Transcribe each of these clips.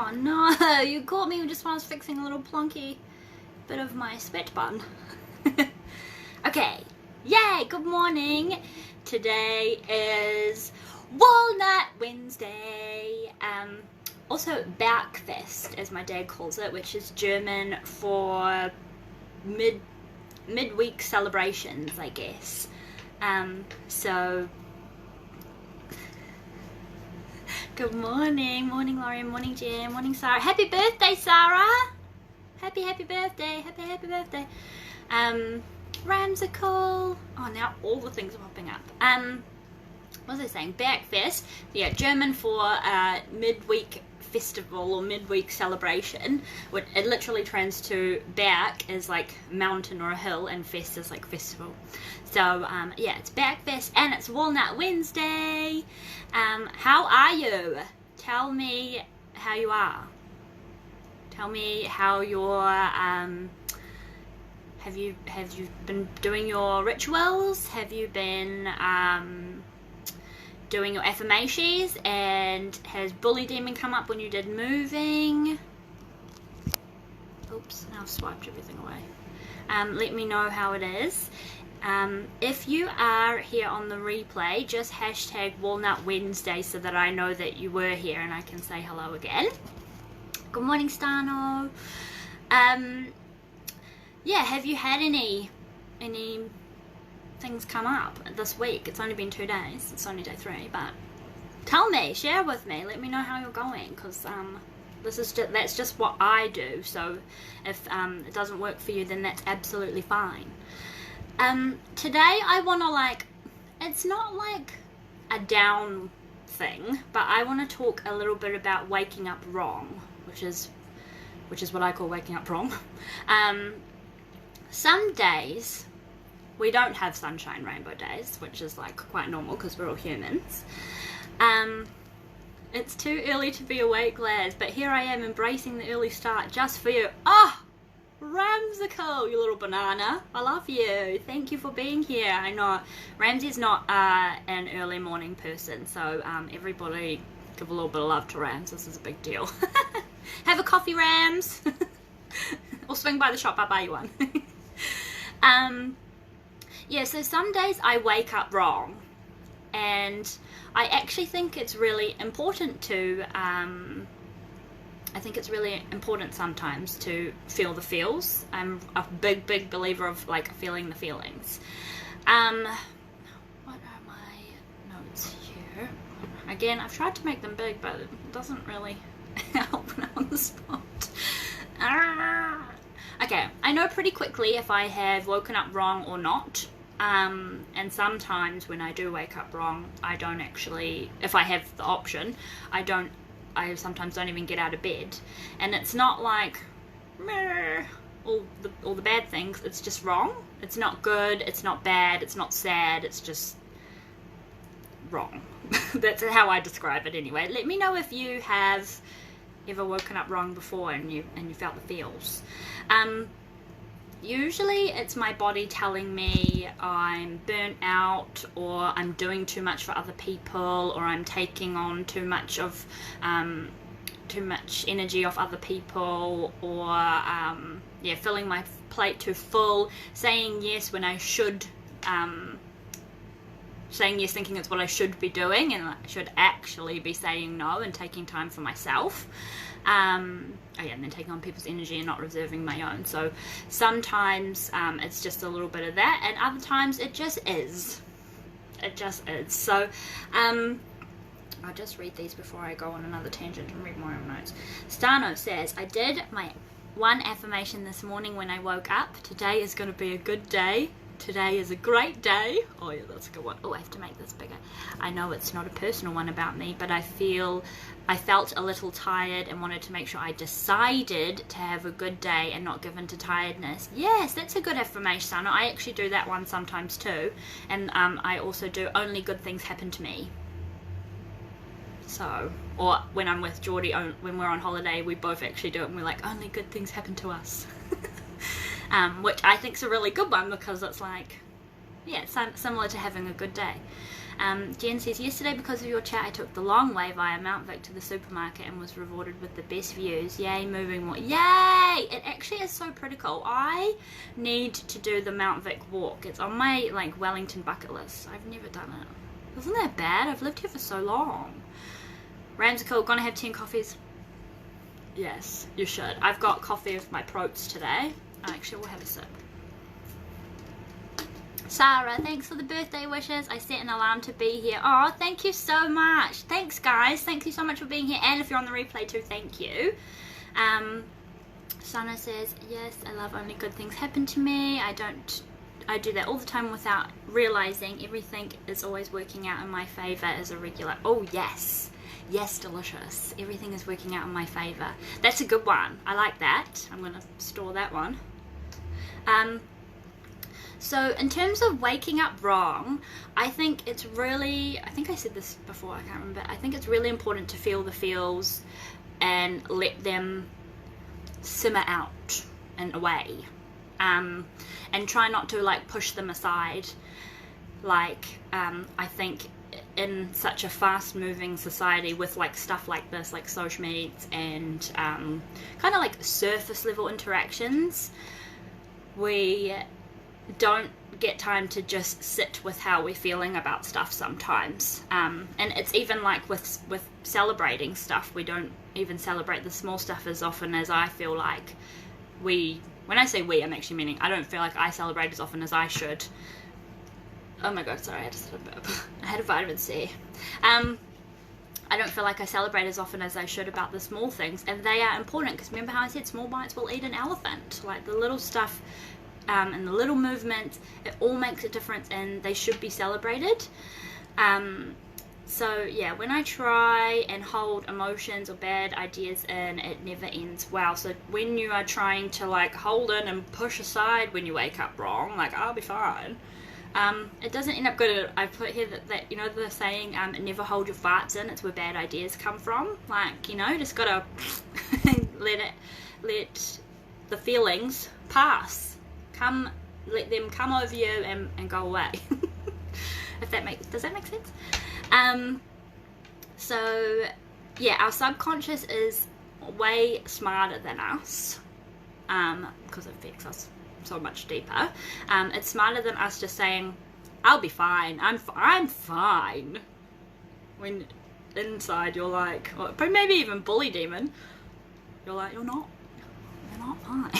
Oh no, you caught me just when I was fixing a little plonky bit of my sweat bun. Okay, yay, good morning. Today is Walnut Wednesday. Also Bergfest, as my dad calls it, which is German for midweek celebrations, I guess. So good morning, Laurie, morning Jen, morning Sarah. Happy birthday, Sarah! Happy birthday, happy birthday. Ramsicle. Oh, now all the things are popping up. What was I saying? Bergfest. Yeah, German for midweek festival or midweek celebration. It literally translates to Berg is like mountain or a hill, and fest is like festival. So yeah, it's Bergfest and it's Walnut Wednesday. How are you? Tell me how you are. Tell me how you're. Have you been doing your rituals? Have you been doing your affirmations? And has bully demon come up when you did moving? Oops, now I've swiped everything away. Let me know how it is. If you are here on the replay, just hashtag Walnut Wednesday so that I know that you were here and I can say hello again. Good morning, Stano. Yeah, have you had any things come up this week? It's only been 2 days. It's only day 3, but tell me, share with me, let me know how you're going, because that's just what I do. So if it doesn't work for you, then that's absolutely fine. Today I want to it's not like a down thing, but I want to talk a little bit about waking up wrong, which is what I call waking up wrong. Some days we don't have sunshine rainbow days, which is like quite normal because we're all humans. It's too early to be awake, lads, but here I am embracing the early start just for you. Oh, Ramsicle, you little banana, I love you. Thank you for being here. I know Ramsey's not an early morning person, so everybody give a little bit of love to Rams. This is a big deal. Have a coffee, Rams. Or swing by the shop, I'll buy you one. Yeah, so some days I wake up wrong, and I actually think it's really important to sometimes to feel the feels. I'm a big believer of feeling the feelings. What are my notes here? Again, I've tried to make them big, but it doesn't really help when I'm on the spot. Okay, I know pretty quickly if I have woken up wrong or not. And sometimes when I do wake up wrong, I don't actually, if I have the option, I sometimes don't even get out of bed. And it's not like all the bad things, it's just wrong. It's not good, it's not bad, it's not sad, it's just wrong. That's how I describe it anyway. Let me know if you have ever woken up wrong before and you felt the feels. Usually it's my body telling me I'm burnt out, or I'm doing too much for other people, or I'm taking on too much energy off other people, or filling my plate too full, saying yes when I should, saying yes thinking it's what I should be doing, and I should actually be saying no and taking time for myself. And then taking on people's energy and not reserving my own. So sometimes it's just a little bit of that, and other times it just is. It just is. So I'll just read these before I go on another tangent and read more of notes. Stano says, I did my one affirmation this morning when I woke up. Today is going to be a good day. Today is a great day. Oh yeah, that's a good one. Oh, I have to make this bigger. I know it's not a personal one about me, but I felt a little tired and wanted to make sure I decided to have a good day and not give in to tiredness. Yes, that's a good affirmation, Sana. I actually do that one sometimes too. And I also do only good things happen to me. So, or when I'm with Geordie, when we're on holiday, we both actually do it and we're like, only good things happen to us. Which I think is a really good one, because it's like, yeah, it's similar to having a good day. Jen says, yesterday because of your chat I took the long way via Mount Vic to the supermarket and was rewarded with the best views. Yay, moving more. Yay! It actually is so pretty cool. I need to do the Mount Vic walk. It's on my like Wellington bucket list. I've never done it. Isn't that bad? I've lived here for so long. Ramsicle, gonna have 10 coffees? Yes, you should. I've got coffee with my protes today. Actually, we'll have a sip. Sarah, thanks for the birthday wishes. I set an alarm to be here. Oh, thank you so much. Thanks, guys. Thank you so much for being here. And if you're on the replay too, thank you. Sana says, yes, I love only good things happen to me. I do that all the time without realizing everything is always working out in my favor as a regular. Oh, yes. Yes, delicious. Everything is working out in my favor. That's a good one. I like that. I'm going to store that one. So in terms of waking up wrong, I think it's really, I think I said this before, I can't remember, I think it's really important to feel the feels and let them simmer out and away. And try not to like push them aside. Like, I think in such a fast moving society with like stuff like this, like social medias and kind of like surface level interactions, we don't get time to just sit with how we're feeling about stuff sometimes. And it's even like with celebrating stuff, we don't even celebrate the small stuff as often as I feel like when I say we, I'm actually meaning I don't feel like I celebrate as often as I should. Oh my god, sorry, I just had a burp. I had a vitamin C. I don't feel like I celebrate as often as I should about the small things, and they are important, because remember how I said small bites will eat an elephant? Like the little stuff and the little movements, it all makes a difference and they should be celebrated. So yeah, when I try and hold emotions or bad ideas in, it never ends well. So when you are trying to like hold in and push aside when you wake up wrong, like I'll be fine, it doesn't end up good. I put here that you know the saying, never hold your farts in, it's where bad ideas come from. Like, you know, just gotta let the feelings pass. Let them come over you and go away. Does that make sense? So yeah, our subconscious is way smarter than us, because it affects us so much deeper. It's smarter than us just saying, I'll be fine, I'm fine, when inside you're like, but maybe even bully demon, you're like, you're not fine.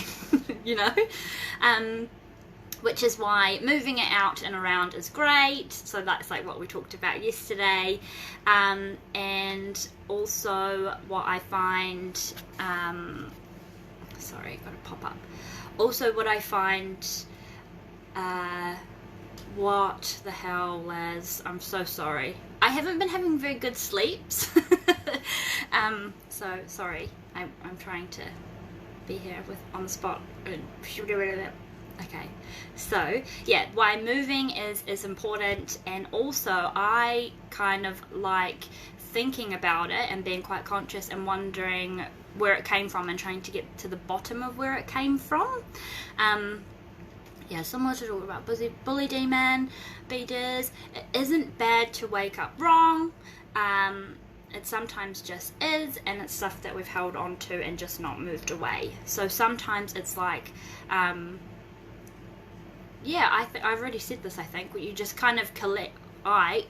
You know, which is why moving it out and around is great. So that's like what we talked about yesterday. And also what I find, sorry, got to pop up. Also what I find, what the hell, Laz? I'm so sorry. I haven't been having very good sleeps. So sorry. I'm trying to be here on the spot. Should we get rid of that? Okay, so yeah, why moving is important, and also I kind of like thinking about it and being quite conscious and wondering where it came from and trying to get to the bottom of where it came from. Yeah, similar to talk about bully demon, beaters. It isn't bad to wake up wrong. It sometimes just is, and it's stuff that we've held on to and just not moved away. So sometimes it's like, yeah, I've already said this, I think, where you just kind of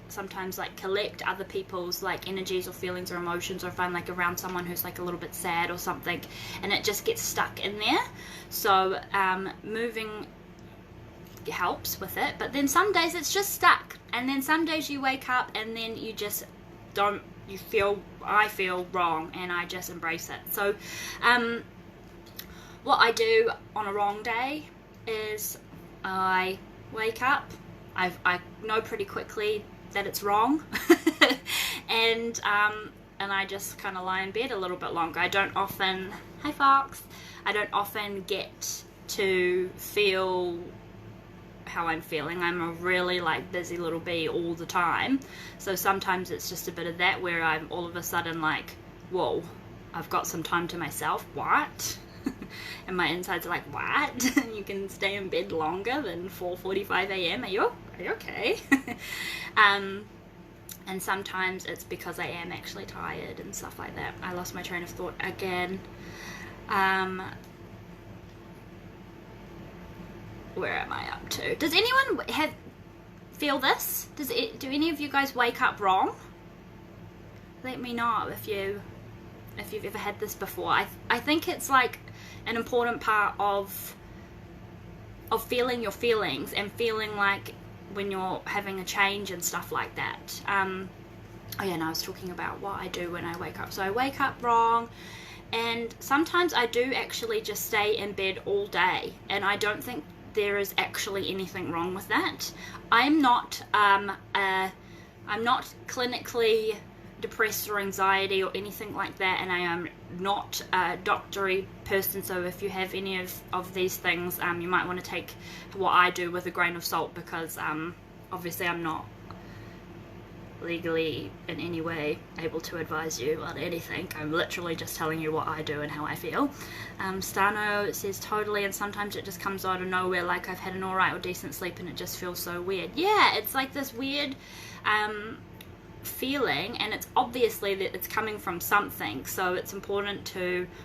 sometimes like collect other people's like energies or feelings or emotions, or if I'm like around someone who's like a little bit sad or something, and it just gets stuck in there. So moving helps with it, but then some days it's just stuck, and then some days you wake up and then you just don't, I feel wrong, and I just embrace it. So what I do on a wrong day is I wake up, I know pretty quickly that it's wrong, and I just kind of lie in bed a little bit longer. I don't often, hi Fox, I don't often get to feel how I'm feeling. I'm a really like busy little bee all the time, so sometimes it's just a bit of that where I'm all of a sudden like, whoa, I've got some time to myself, what? And my insides are like, what? You can stay in bed longer than 4:45 a.m. Are you okay? And sometimes it's because I am actually tired and stuff like that. I lost my train of thought again. Where am I up to? Does anyone feel this? Do any of you guys wake up wrong? Let me know if you've ever had this before. I think it's like an important part of feeling your feelings and feeling like when you're having a change and stuff like that. Oh yeah, and I was talking about what I do when I wake up. So I wake up wrong, and sometimes I do actually just stay in bed all day, and I don't think there is actually anything wrong with that. I'm not clinically depressed or anxiety or anything like that, and I am not a doctory person, so if you have any of these things, you might want to take what I do with a grain of salt, because obviously I'm not legally in any way able to advise you on anything. I'm literally just telling you what I do and how I feel. Stano says totally, and sometimes it just comes out of nowhere, like I've had an alright or decent sleep and it just feels so weird. Yeah, it's like this weird feeling, and it's obviously that it's coming from something, so it's important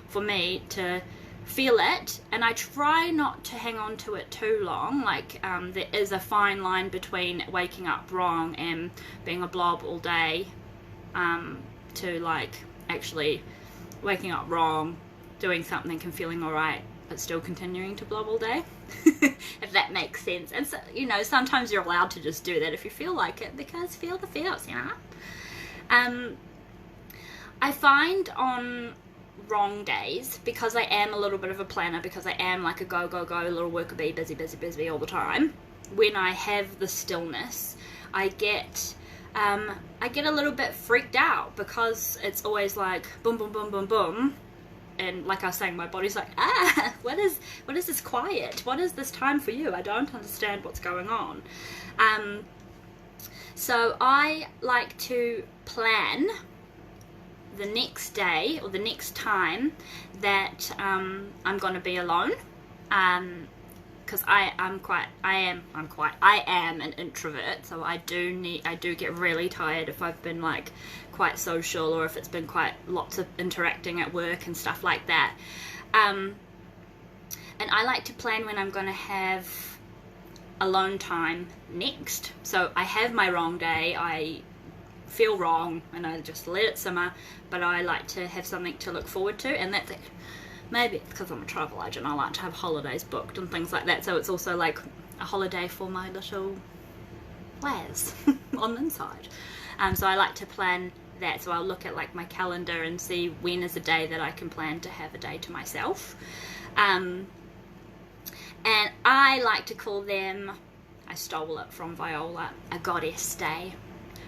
for me to feel it, and I try not to hang on to it too long. Like there is a fine line between waking up wrong and being a blob all day, to like actually waking up wrong, doing something and feeling alright but still continuing to blob all day. If that makes sense. And so, you know, sometimes you're allowed to just do that if you feel like it, because feel the feels, you know. I find on wrong days, because I am a little bit of a planner, because I am like a go little worker bee, busy all the time, when I have the stillness, I get a little bit freaked out, because it's always like boom boom boom boom boom, and like I was saying, my body's like, what is this quiet? What is this time for you? I don't understand what's going on. So I like to plan the next day or the next time that I'm going to be alone, because I am an introvert, so I do get really tired if I've been like quite social, or if it's been quite lots of interacting at work and stuff like that, and I like to plan when I'm going to have alone time next. So I have my wrong day, I feel wrong, and I just let it simmer, but I like to have something to look forward to, and that's it. Maybe it's because I'm a travel agent, I like to have holidays booked and things like that, so it's also like a holiday for my little Laz on the inside. So I like to plan that, so I'll look at like my calendar and see when is a day that I can plan to have a day to myself. And I like to call them, I stole it from Viola, a goddess day.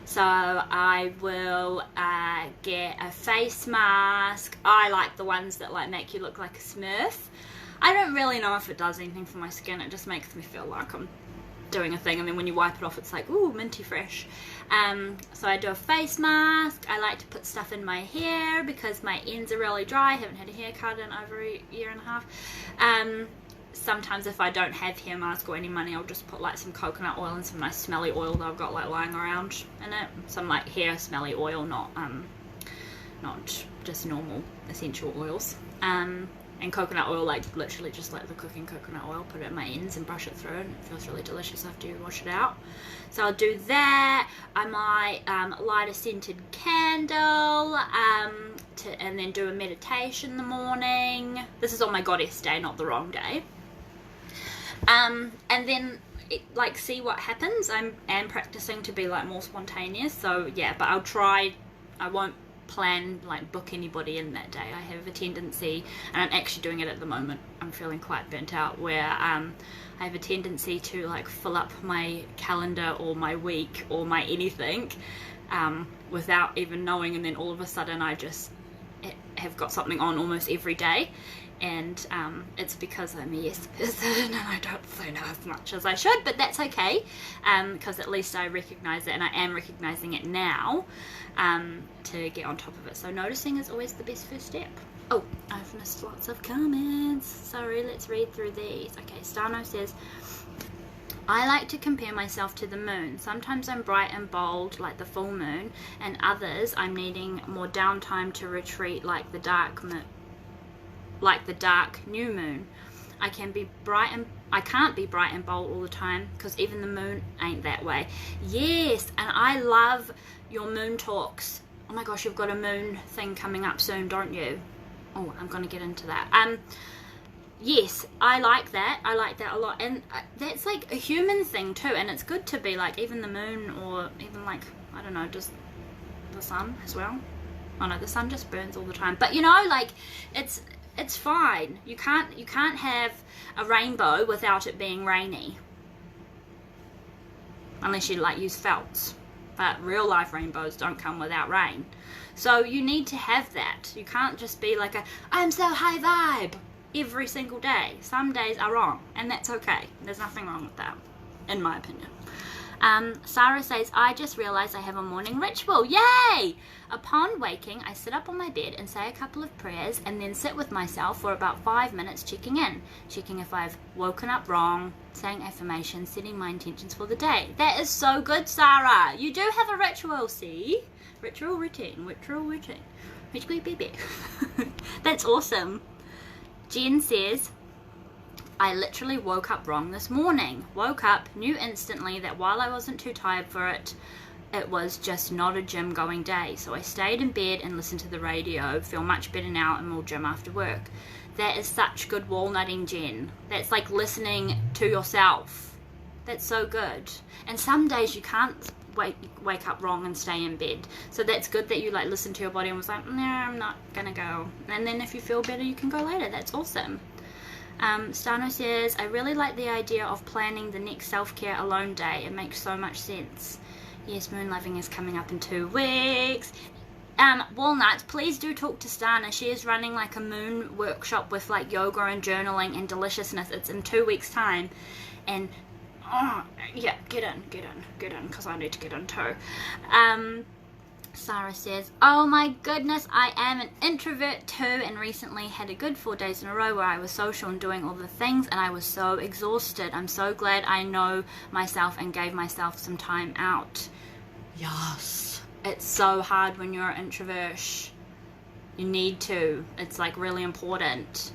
So I will get a face mask. I like the ones that like make you look like a Smurf. I don't really know if it does anything for my skin. It just makes me feel like I'm doing a thing, and then when you wipe it off it's like, ooh, minty fresh. So I do a face mask. I like to put stuff in my hair because my ends are really dry. I haven't had a haircut in over a year and a half. Sometimes if I don't have hair mask or any money, I'll just put like some coconut oil and some nice smelly oil that I've got like lying around in it. Some like hair smelly oil, not just normal essential oils. And coconut oil, like literally just like the cooking coconut oil, put it in my ends and brush it through, and it feels really delicious after you wash it out. So I'll do that. I might light a scented candle, and then do a meditation in the morning. This is on my goddess day, not the wrong day. And then like see what happens. I am practicing to be like more spontaneous, so yeah, but I won't plan, like book anybody in that day. I have a tendency, and I'm actually doing it at the moment, I'm feeling quite burnt out, where I have a tendency to like fill up my calendar or my week or my anything without even knowing, and then all of a sudden I just have got something on almost every day. And it's because I'm a yes person and I don't say no as much as I should, but that's okay, because at least I recognise it, and I am recognising it now, to get on top of it. So noticing is always the best first step. Oh, I've missed lots of comments. Sorry, let's read through these. Okay, Stano says, I like to compare myself to the moon. Sometimes I'm bright and bold like the full moon, and others I'm needing more downtime to retreat like the dark new moon. I can't be bright and bold all the time because even the moon ain't that way. Yes, and I love your moon talks. Oh my gosh, you've got a moon thing coming up soon, don't you? Oh, I'm going to get into that. Yes, I like that. I like that a lot. And that's like a human thing too. And it's good to be like even the moon, or even like, I don't know, just the sun as well. Oh no, the sun just burns all the time. But you know, like it's fine. You can't have a rainbow without it being rainy. Unless you like use felts. But real life rainbows don't come without rain. So you need to have that. You can't just be like I'm so high vibe every single day. Some days are wrong, and that's okay. There's nothing wrong with that, in my opinion. Sarah says, I just realized I have a morning ritual. Yay! Upon waking, I sit up on my bed and say a couple of prayers, and then sit with myself for about 5 minutes checking if I've woken up wrong, saying affirmations, setting my intentions for the day. That is so good, Sarah. You do have a ritual, see? Ritual routine. Baby. That's awesome. Jen says, I literally woke up wrong this morning. Woke up, knew instantly that while I wasn't too tired for it, it was just not a gym going day. So I stayed in bed and listened to the radio. Feel much better now and will gym after work. That is such good walnutting, Jen. That's like listening to yourself. That's so good. And some days you can't wake up wrong and stay in bed. So that's good that you like listen to your body and was like, no, I'm not gonna go. And then if you feel better, you can go later. That's awesome. Stano says, I really like the idea of planning the next self-care alone day. It makes so much sense. Yes, moon loving is coming up in 2 weeks. Walnut, please do talk to Stana. She is running like a moon workshop with like yoga and journaling and deliciousness. It's in 2 weeks time. And yeah, get in, because I need to get in too. Sarah says, oh my goodness, I am an introvert too, and recently had a good 4 days in a row where I was social and doing all the things, and I was so exhausted. I'm so glad I know myself and gave myself some time out. Yes. It's so hard when you're an introvert. You need to. It's like really important.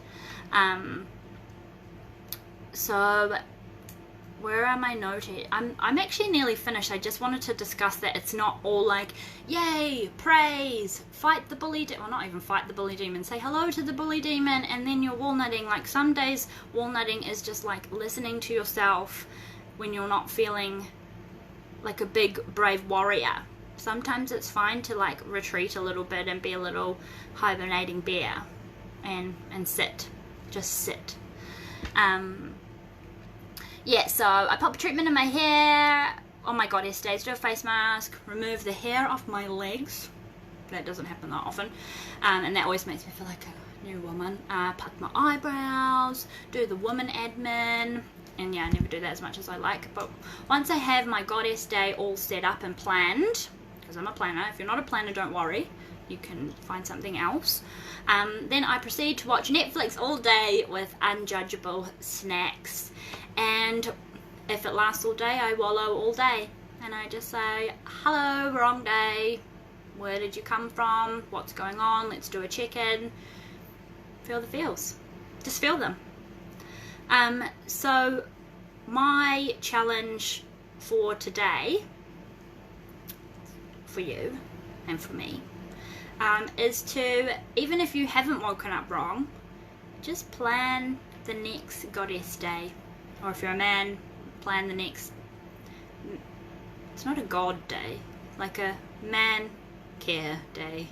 So where am I noted? I'm actually nearly finished. I just wanted to discuss that it's not all like, yay, praise, fight the bully demon. Well, not even fight the bully demon. Say hello to the bully demon, and then you're walnutting. Like some days, walnutting is just like listening to yourself when you're not feeling like a big, brave warrior. Sometimes it's fine to like retreat a little bit and be a little hibernating bear and sit. Just sit. Yeah, so I pop a treatment in my hair on my goddess days, do a face mask, remove the hair off my legs. That doesn't happen that often. And that always makes me feel like a new woman. Pluck my eyebrows, do the woman admin. And yeah, I never do that as much as I like. But once I have my goddess day all set up and planned, because I'm a planner. If you're not a planner, don't worry. You can find something else. Then I proceed to watch Netflix all day with unjudgeable snacks. And if it lasts all day, I wallow all day. And I just say, hello, wrong day. Where did you come from? What's going on? Let's do a check-in. Feel the feels. Just feel them. So my challenge for today, for you and for me, is to, even if you haven't woken up wrong, just plan the next goddess day. Or if you're a man, plan the next, it's not a god day, like a man care day.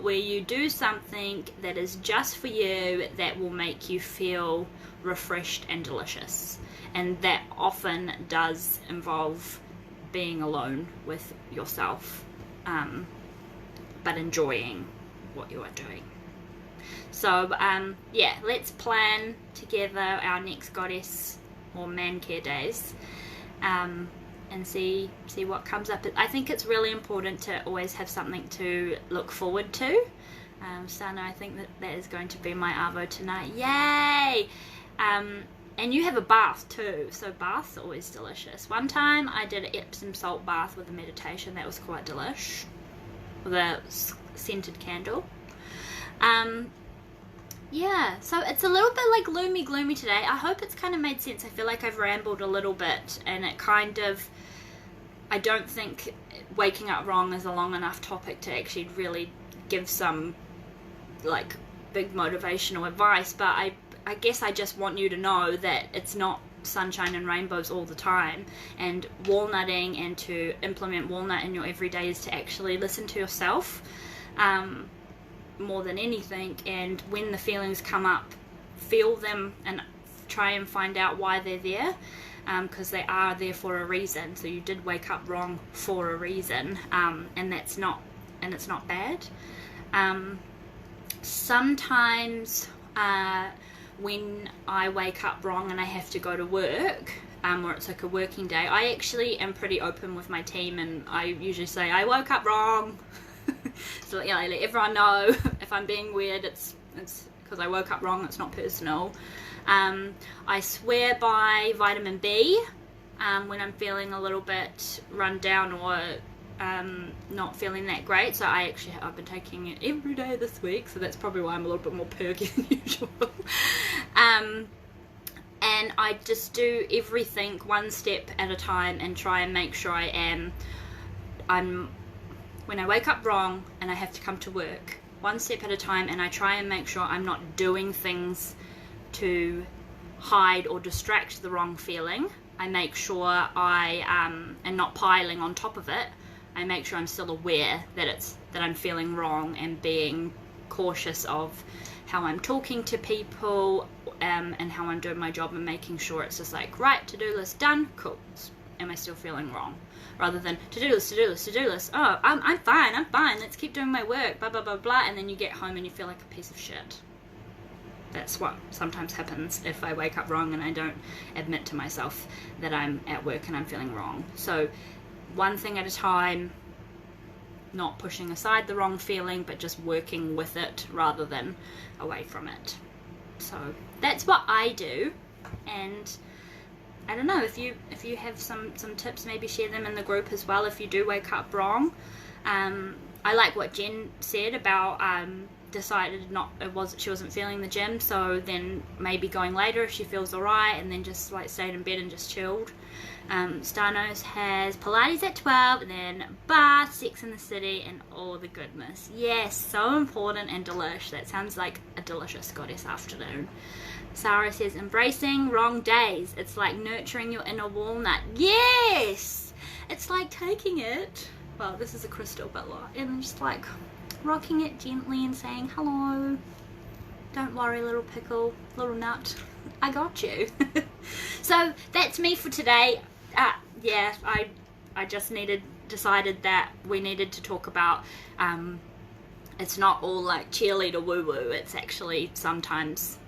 Where you do something that is just for you, that will make you feel refreshed and delicious. And that often does involve being alone with yourself, but enjoying what you are doing. So yeah, let's plan together our next goddess or man care days, and see what comes up. I think it's really important to always have something to look forward to. Sana, I think that is going to be my arvo tonight. Yay! And you have a bath too, so baths are always delicious. One time I did an Epsom salt bath with a meditation. That was quite delish, with a scented candle. Yeah, so it's a little bit like gloomy today. I hope it's kind of made sense. I feel like I've rambled a little bit, and it kind of, I don't think waking up wrong is a long enough topic to actually really give some like big motivational advice, but I guess I just want you to know that it's not sunshine and rainbows all the time, and walnutting and to implement walnut in your everyday is to actually listen to yourself more than anything, and when the feelings come up, feel them and try and find out why they're there, because they are there for a reason. So you did wake up wrong for a reason, and it's not bad. Sometimes when I wake up wrong and I have to go to work, or it's like a working day, I actually am pretty open with my team, and I usually say I woke up wrong. So yeah, I let everyone know if I'm being weird, it's because I woke up wrong. It's not personal. I swear by vitamin B when I'm feeling a little bit run down or not feeling that great. So I've been taking it every day this week, so that's probably why I'm a little bit more perky than usual. And I just do everything one step at a time and try and make sure when I wake up wrong and I have to come to work, one step at a time, and I try and make sure I'm not doing things to hide or distract the wrong feeling. I make sure I and not piling on top of it. I make sure I'm still aware that I'm feeling wrong, and being cautious of how I'm talking to people, and how I'm doing my job, and making sure it's just like, right, to-do list done, cool. Am I still feeling wrong? Rather than to-do list, oh, I'm fine, let's keep doing my work, blah, blah, blah, blah, and then you get home and you feel like a piece of shit. That's what sometimes happens if I wake up wrong and I don't admit to myself that I'm at work and I'm feeling wrong. So one thing at a time, not pushing aside the wrong feeling, but just working with it rather than away from it. So that's what I do, and I don't know, if you have some tips, maybe share them in the group as well if you do wake up wrong. I like what Jen said about decided she wasn't feeling the gym, so then maybe going later if she feels alright, and then just like stayed in bed and just chilled. Starnos has Pilates at 12, and then bath, Sex in the City, and all the goodness. Yes, so important and delish. That sounds like a delicious goddess afternoon. Sarah says, embracing wrong days. It's like nurturing your inner walnut. Yes! It's like taking it, well, this is a crystal, but and just like rocking it gently and saying, hello, don't worry, little pickle, little nut, I got you. So that's me for today. Yeah, I just decided that we needed to talk about, it's not all like cheerleader woo-woo. It's actually sometimes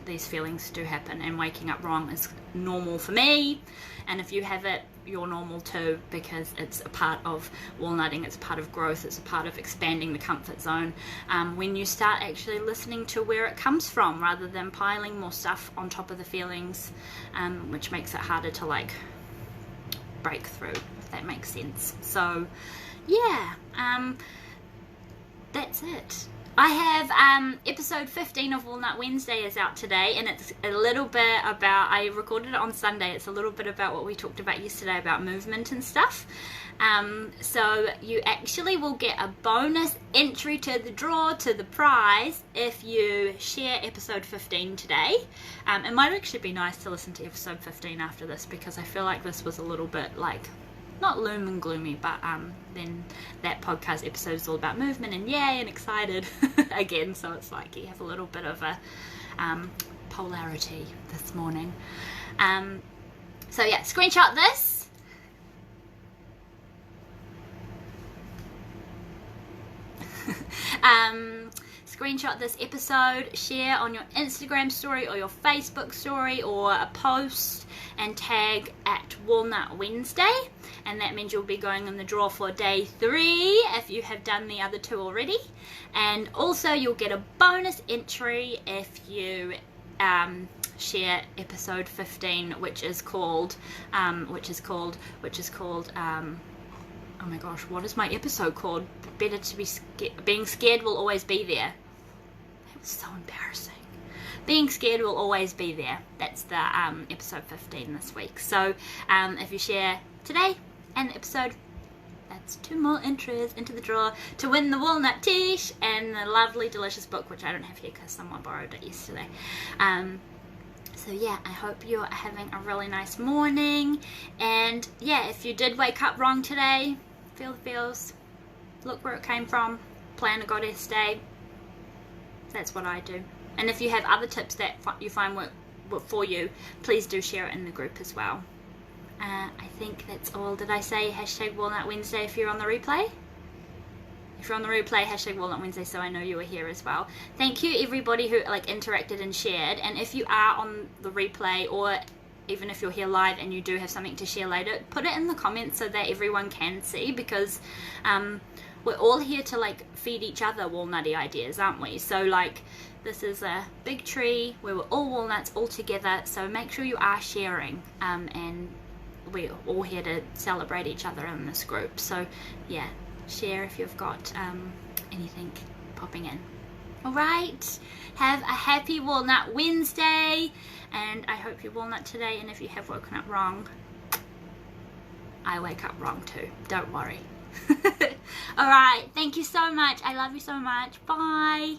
these feelings do happen, and waking up wrong is normal for me, and if you have it, you're normal too, because it's a part of walnutting, it's a part of growth, it's a part of expanding the comfort zone, when you start actually listening to where it comes from rather than piling more stuff on top of the feelings, which makes it harder to like break through, if that makes sense. So yeah, that's it. I have episode 15 of Walnut Wednesday is out today, and it's a little bit about, I recorded it on Sunday, it's a little bit about what we talked about yesterday about movement and stuff. So you actually will get a bonus entry to the draw, to the prize, if you share episode 15 today. It might actually be nice to listen to episode 15 after this, because I feel like this was a little bit like, not loom and gloomy, but then that podcast episode is all about movement and yay and excited again, so it's like you have a little bit of a polarity this morning. So yeah, screenshot this. Screenshot this episode, share on your Instagram story or your Facebook story or a post, and tag at Walnut Wednesday, and that means you'll be going in the draw for day 3 if you have done the other 2 already. And also you'll get a bonus entry if you share episode 15, which is called oh my gosh, what is my episode called? Better to be scared. Being scared will always be there. That was so embarrassing. Being scared will always be there. That's the episode 15 this week. So if you share today and the episode, that's 2 more entries into the draw to win the walnut tish and the lovely delicious book, which I don't have here because someone borrowed it yesterday. So yeah, I hope you're having a really nice morning, and yeah, if you did wake up wrong today, feel the feels, look where it came from, plan a goddess day. That's what I do. And if you have other tips that you find work for you, please do share it in the group as well. I think that's all. Did I say hashtag Walnut Wednesday if you're on the replay? If you're on the replay, hashtag Walnut Wednesday, so I know you were here as well. Thank you everybody who interacted and shared. And if you are on the replay, or even if you're here live and you do have something to share later, put it in the comments so that everyone can see, because we're all here to feed each other walnutty ideas, aren't we? So this is a big tree where we're all walnuts all together, so make sure you are sharing, and we're all here to celebrate each other in this group. So yeah, share if you've got anything popping in. Alright, have a happy Walnut Wednesday, and I hope you walnut today, and if you have woken up wrong, I wake up wrong too, don't worry. Alright, thank you so much, I love you so much, bye.